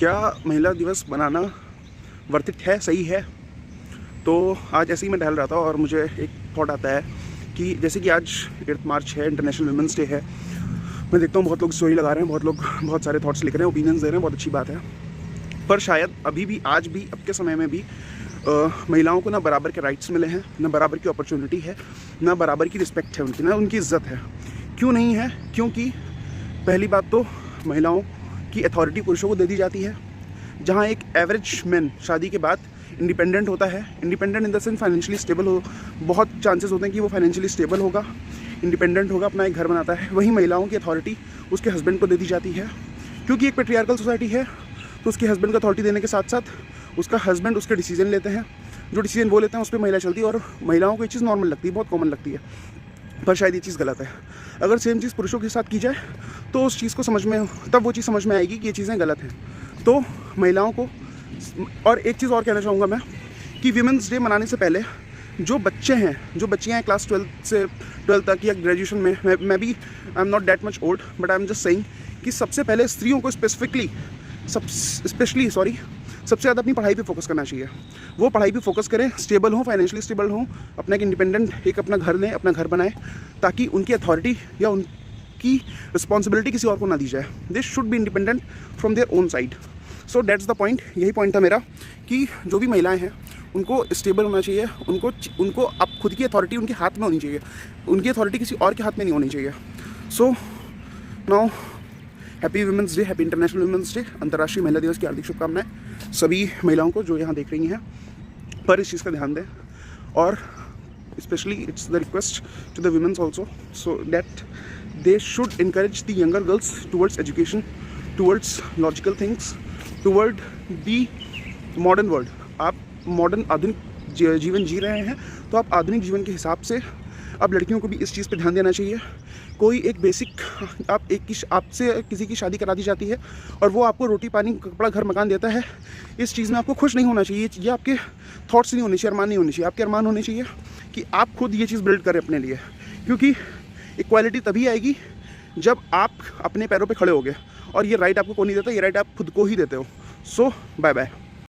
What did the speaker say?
क्या महिला दिवस मनाना वर्थ इट है, सही है? तो आज ऐसे ही मैं टहल रहा था और मुझे एक थॉट आता है कि जैसे कि आज 8 मार्च है, इंटरनेशनल वुमेंस डे है। मैं देखता हूँ बहुत लोग स्टोरी लगा रहे हैं, बहुत लोग बहुत सारे थॉट्स लिख रहे हैं, ओपिनियंस दे रहे हैं, बहुत अच्छी बात है। पर शायद अभी भी, आज भी, अब के समय में भी महिलाओं को ना बराबर के राइट्स मिले हैं, ना बराबर की अपॉर्चुनिटी है, ना बराबर की रिस्पेक्ट है उनकी, ना उनकी इज्जत है। क्यों नहीं है? क्योंकि पहली बात तो महिलाओं की अथॉरिटी पुरुषों को दे दी जाती है। जहाँ एक एवरेज मैन शादी के बाद इंडिपेंडेंट होता है, independent in the sense financially stable हो, बहुत चांसेस होते हैं कि वो फाइनेंशियली स्टेबल होगा, इंडिपेंडेंट होगा, अपना एक घर बनाता है। वहीं महिलाओं की अथॉरिटी उसके हस्बैंड को दे दी जाती है। क्योंकि एक पेट्रियार्कल सोसाइटी है, तो उसके हस्बैंड को अथॉरिटी देने के साथ साथ उसका हस्बैंड उसके डिसीजन लेते हैं। जो डिसीजन वो लेते हैं उस पर महिला चलती है, और महिलाओं को ये चीज़ नॉर्मल लगती है, बहुत कॉमन लगती है। पर शायद ये चीज़ गलत है। अगर सेम चीज़ पुरुषों के साथ की जाए तो उस चीज़ को समझ में, तब वो चीज़ समझ में आएगी कि ये चीज़ें गलत हैं। तो महिलाओं को, और एक चीज़ और कहना चाहूँगा मैं कि वीमेंस डे मनाने से पहले जो बच्चे हैं, जो बच्चियाँ हैं क्लास 12 तक या ग्रेजुएशन में, मैं भी I am not that much old, but I am just saying कि सबसे पहले स्त्रियों को सबसे ज़्यादा अपनी पढ़ाई पे फोकस करना चाहिए। वो पढ़ाई पे फोकस करें, स्टेबल हों, फाइनेंशियली स्टेबल हों, अपना एक इंडिपेंडेंट एक अपना घर लें, अपना घर बनाएं, ताकि उनकी अथॉरिटी या उनकी रिस्पॉन्सिबिलिटी किसी और को ना दी जाए। They should be independent from their own side. So that's the point. यही पॉइंट था मेरा कि जो भी महिलाएं हैं उनको स्टेबल होना चाहिए, उनको अब खुद की अथॉरिटी उनके हाथ में होनी चाहिए, उनकी अथॉरिटी किसी और के हाथ में नहीं होनी चाहिए। So now happy women's day, happy international women's day, अंतर्राष्ट्रीय महिला दिवस की हार्दिक शुभकामनाएं सभी महिलाओं को जो यहाँ देख रही हैं। पर इस चीज़ का ध्यान दें, और specially it's the request to the womens also, so that they should encourage the younger girls towards education, towards logical things, toward the modern world. आप मॉडर्न आधुनिक जीवन जी रहे हैं, तो आप आधुनिक जीवन के हिसाब से अब लड़कियों को भी इस चीज़ पे ध्यान देना चाहिए। कोई एक बेसिक, आपसे किसी की शादी करा दी जाती है और वो आपको रोटी पानी कपड़ा घर मकान देता है, इस चीज़ में आपको खुश नहीं होना चाहिए। ये आपके थॉट्स नहीं होने चाहिए, अरमान नहीं होने चाहिए। आपके अरमान होने चाहिए कि आप खुद ये चीज़ बिल्ड करें अपने लिए, क्योंकि इक्वालिटी तभी आएगी जब आप अपने पैरों पे खड़े होगे, और ये राइट आपको कौन नहीं देता, ये राइट आप खुद को ही देते हो। सो बाय बाय।